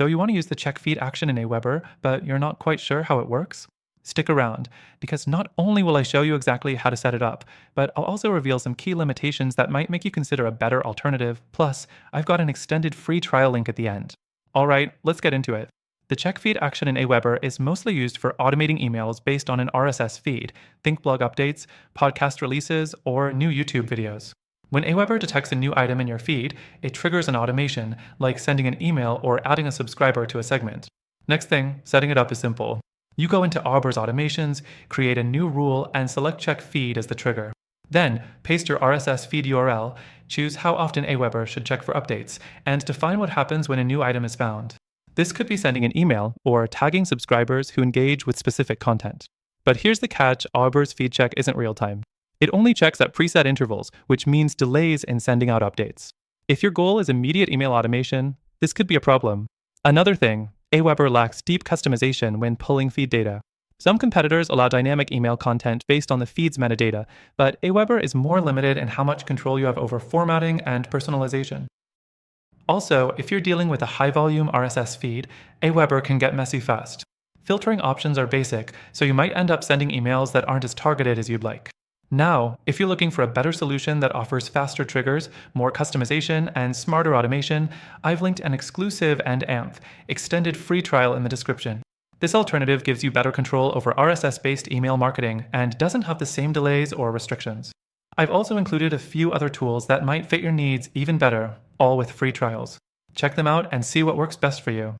So you want to use the check feed action in AWeber, but you're not quite sure how it works? Stick around, because not only will I show you exactly how to set it up, but I'll also reveal some key limitations that might make you consider a better alternative. Plus, I've got an extended free trial link at the end. Alright, let's get into it. The check feed action in AWeber is mostly used for automating emails based on an RSS feed, think blog updates, podcast releases, or new YouTube videos. When AWeber detects a new item in your feed, it triggers an automation, like sending an email or adding a subscriber to a segment. Next thing, setting it up is simple. You go into AWeber's automations, create a new rule, and select check feed as the trigger. Then, paste your RSS feed URL, choose how often AWeber should check for updates, and define what happens when a new item is found. This could be sending an email or tagging subscribers who engage with specific content. But here's the catch: AWeber's feed check isn't real-time. It only checks at preset intervals, which means delays in sending out updates. If your goal is immediate email automation, this could be a problem. Another thing, AWeber lacks deep customization when pulling feed data. Some competitors allow dynamic email content based on the feed's metadata, but AWeber is more limited in how much control you have over formatting and personalization. Also, if you're dealing with a high-volume RSS feed, AWeber can get messy fast. Filtering options are basic, so you might end up sending emails that aren't as targeted as you'd like. Now, if you're looking for a better solution that offers faster triggers, more customization, and smarter automation, I've linked an exclusive and extended free trial in the description. This alternative gives you better control over RSS-based email marketing and doesn't have the same delays or restrictions. I've also included a few other tools that might fit your needs even better, all with free trials. Check them out and see what works best for you.